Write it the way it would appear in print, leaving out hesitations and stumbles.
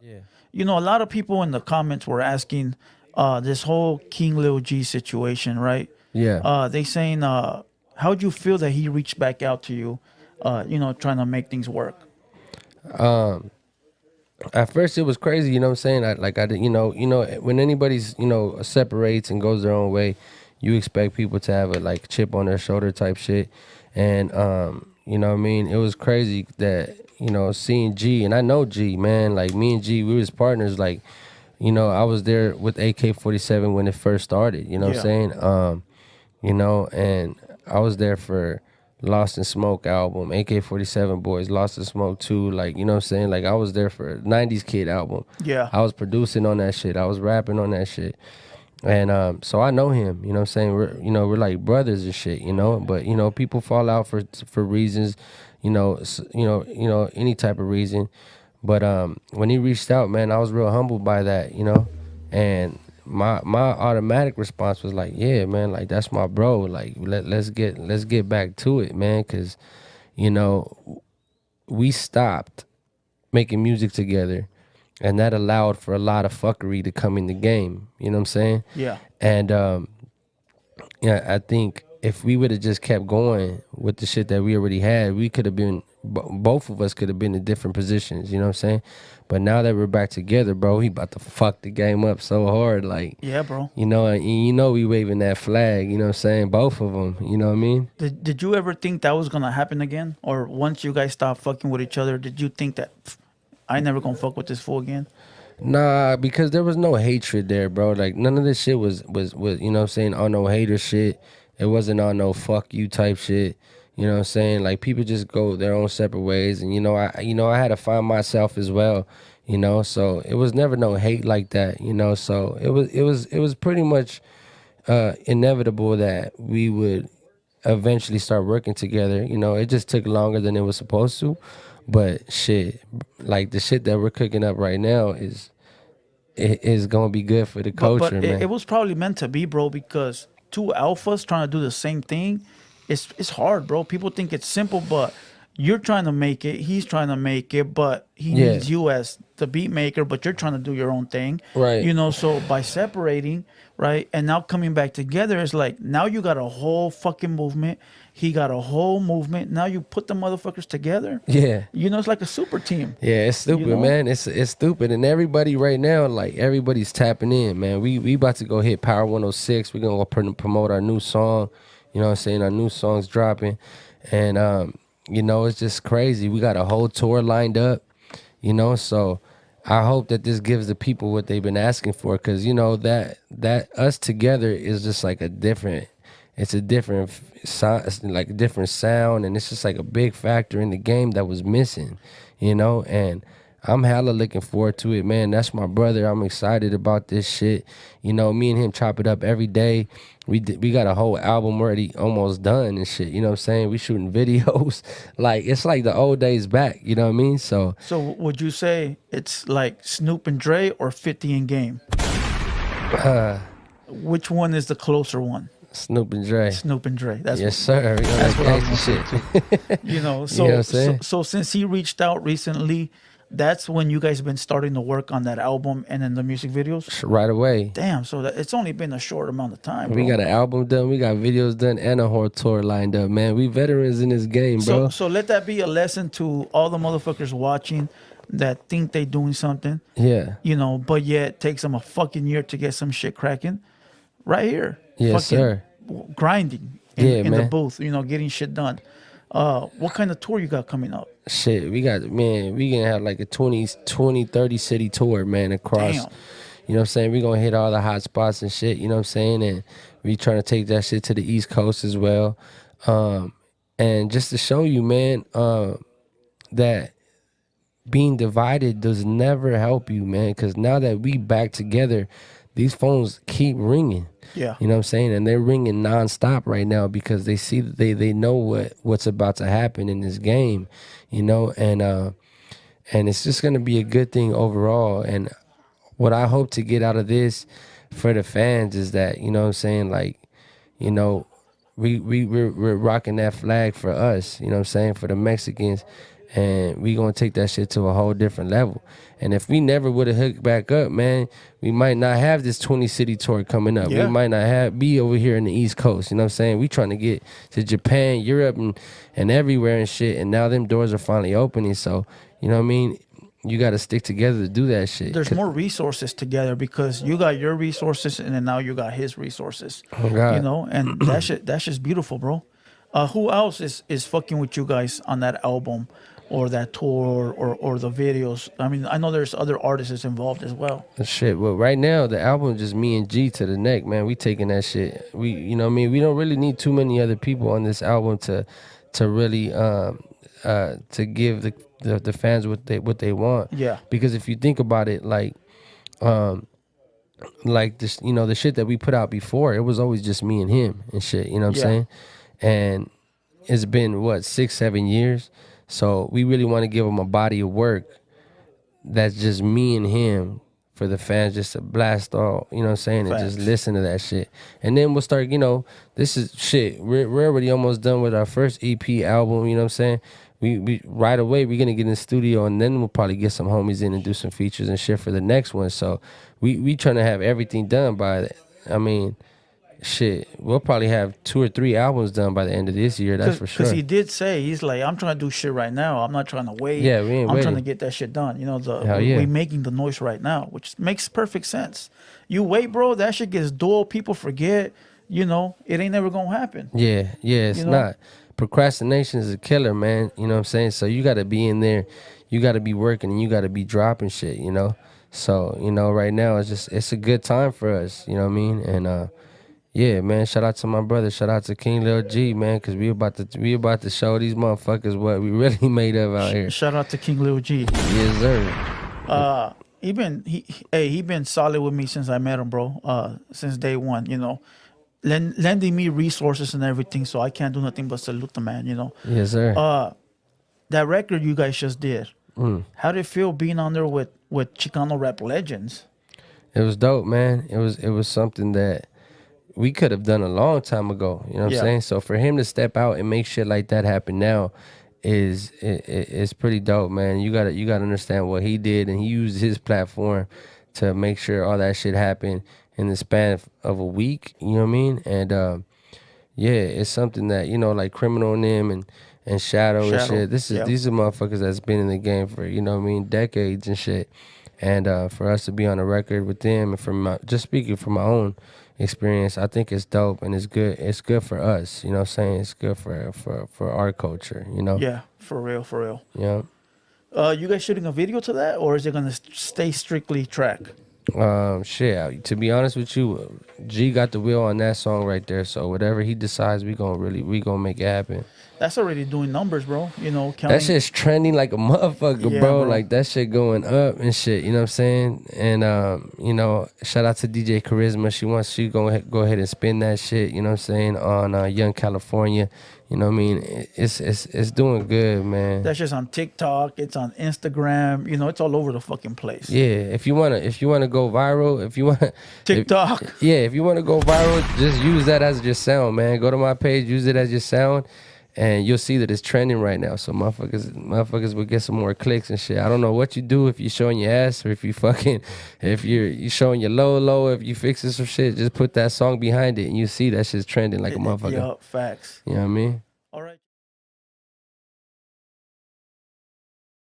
Yeah. You know, a lot of people in the comments were asking this whole King Lil G situation, right? Yeah. They saying, how'd you feel that he reached back out to you, you know, trying to make things work? At first it was crazy, you know what I'm saying? I did, when anybody's, separates and goes their own way, you expect people to have a like chip on their shoulder type shit. And you know what I mean? It was crazy that, seeing G, and I know G, man, like me and G, we was partners. Like, I was there with AK47 when it first started, you know what I'm Yeah. saying? And I was there for Lost in Smoke album, AK47 Boys, Lost in Smoke 2, like, you know what I'm saying? Like, I was there for 90s Kid album. Yeah. I was producing on that shit. I was rapping on that shit. And so I know him, you know what I'm saying? We're like brothers and shit, but people fall out for reasons, any type of reason. But when he reached out, man, I was real humbled by that, And my automatic response was like, yeah, man, like that's my bro. Like let's get back to it, man, cuz we stopped making music together, and that allowed for a lot of fuckery to come in the game, you know what I'm saying? Yeah. And yeah, I think if we would have just kept going with the shit that we already had, we could have been, both of us could have been in different positions, you know what I'm saying? But now that we're back together, bro, he about to fuck the game up so hard, like, Yeah, bro. and we waving that flag, you know what I'm saying? Both of them, you know what I mean? Did you ever think that was gonna happen again? Or once you guys stopped fucking with each other, did you think that I never gonna fuck with this fool again? Nah, because there was no hatred there, bro. Like none of this shit was you know what I'm saying, on no hater shit. It wasn't on no fuck you type shit. You know what I'm saying? Like people just go their own separate ways, and I had to find myself as well, so it was never no hate like that, so it was pretty much inevitable that we would eventually start working together. It just took longer than it was supposed to. But shit, like the shit that we're cooking up right now is gonna be good for the culture, But man. it was probably meant to be, bro, because two alphas trying to do the same thing, it's hard, bro. People think it's simple, but you're trying to make it, he's trying to make it, but he Yeah. needs you as the beat maker, but you're trying to do your own thing. Right. So by separating, right, and now coming back together, it's like now you got a whole fucking movement. He got a whole movement. Now you put the motherfuckers together. Yeah. It's like a super team. Yeah, it's stupid, man. It's stupid, and everybody right now, like everybody's tapping in, man. We about to go hit Power 106. We're gonna go promote our new song. You know what I'm saying? Our new song's dropping, and it's just crazy. We got a whole tour lined up, so I hope that this gives the people what they've been asking for, because that us together is just like a different sound, it's like a different sound, and it's just like a big factor in the game that was missing, and I'm hella looking forward to it, man. That's my brother. I'm excited about this shit. Me and him chop it up every day. We got a whole album already almost done and shit. You know what I'm saying? We shooting videos. Like it's like the old days back. You know what I mean? So would you say it's like Snoop and Dre or 50 in Game? Which one is the closer one? Snoop and Dre. Snoop and Dre. Yes, sir. That's what I was gonna say shit. too. You know what I'm saying? So since he reached out recently, that's when you guys been starting to work on that album and then the music videos? Right away. Damn, so it's only been a short amount of time, bro. We got an album done, we got videos done, and a whole tour lined up, man. We veterans in this game, bro. So let that be a lesson to all the motherfuckers watching that think they doing something. Yeah. But yet it takes them a fucking year to get some shit cracking. Right here. Yes, sir. Grinding in the booth, getting shit done. What kind of tour you got coming up? Shit, we gonna have like a 20, 30 city tour, man, across. Damn. You know what I'm saying? We gonna hit all the hot spots and shit, you know what I'm saying? And we trying to take that shit to the East Coast as well. And just to show you, man, that being divided does never help you, man, because now that we back together, these phones keep ringing. Yeah. You know what I'm saying? And they're ringing nonstop right now because they see that they know what's about to happen in this game, and it's just gonna be a good thing overall. And what I hope to get out of this for the fans is that, you know what I'm saying, like, we're rocking that flag for us, you know what I'm saying, for the Mexicans. and we gonna take that shit to a whole different level. And if we never would have hooked back up, man, we might not have this 20 city tour coming up. Yeah. We might not be over here in the East Coast. You know what I'm saying? We trying to get to Japan, Europe, and everywhere and shit. And now them doors are finally opening. So, you know what I mean? You got to stick together to do that shit. There's more resources together because you got your resources and then now you got his resources. Oh, God. You know, and that's just beautiful, bro. Who else is fucking with you guys on that album or that tour or the videos? I mean, I know there's other artists involved as well. Shit, well, right now the album just me and G to the neck, man. We taking that shit. You know what I mean? We don't really need too many other people on this album to really to give the fans what they want. Yeah. Because if you think about it, like this, you know, the shit that we put out before, it was always just me and him and shit. You know what I'm saying? And it's been what 6-7 years, so we really want to give him a body of work that's just me and him for the fans just to blast all, you know what I'm saying, and just listen to that shit. And then we'll start, you know, this is shit. We're already almost done with our first EP album, you know what I'm saying? We right away we're gonna get in the studio and then we'll probably get some homies in and do some features and shit for the next one. So we trying to have everything done by I mean, shit, we'll probably have 2 or 3 albums done by the end of this year. That's for sure. Because he did say, he's like, I'm trying to do shit right now. I'm not trying to wait. Yeah, we ain't I'm waiting. trying to get that shit done. You know, yeah. we're making the noise right now, which makes perfect sense. You wait, bro, that shit gets dull. People forget. You know, it ain't never gonna happen. Yeah, it's You know? not. Procrastination is a killer, man. You know what I'm saying? So you got to be in there. You got to be working and you got to be dropping shit, you know? So, you know, right now it's a good time for us, you know what I mean? And yeah, man, shout out to my brother. Shout out to King Lil G, man, because we about to show these motherfuckers what we really made of out here. Shout out to King Lil G. Yes, sir. He been solid with me since I met him, bro. Since day one, you know, lending me resources and everything. So I can't do nothing but salute the man, you know. Yes, sir. That record you guys just did. How did it feel being on there with Chicano-RAP legends? It was dope, man. It was something that we could have done a long time ago. You know what I'm saying? So for him to step out and make shit like that happen now is pretty dope, man. You gotta understand what he did, and he used his platform to make sure all that shit happened in the span of a week. You know what I mean? And yeah, it's something that, you know, like Criminal and them and Shadow and shit. These are motherfuckers that's been in the game for, you know what I mean, decades and shit. And for us to be on a record with them, and from just speaking from my own experience, I think it's dope and it's good. It's good for us, you know what I'm saying? It's good for our culture, you know? Yeah, for real. Yeah. You guys shooting a video to that, or is it gonna stay strictly track? Shit, to be honest with you, G got the wheel on that song right there, so whatever he decides, we gonna make it happen. That's already doing numbers, bro. You know, that shit's trending like a motherfucker, Yeah, bro. bro. Like that shit going up and shit, you know what I'm saying? And you know, shout out to DJ Charisma. She gonna go ahead and spin that shit, you know what I'm saying, on Young California. You know what I mean? It's doing good, man. That's just on TikTok. It's on Instagram. You know, it's all over the fucking place. Yeah, if you wanna go viral, if you want TikTok. if you wanna go viral, just use that as your sound, man. Go to my page, use it as your sound, and you'll see that it's trending right now. So motherfuckers will get some more clicks and shit. I don't know what you do, if you're showing your ass or if you're showing your low, if you fixing some shit, just put that song behind it and you see that shit's trending like a motherfucker. Yup, facts. You know what I mean?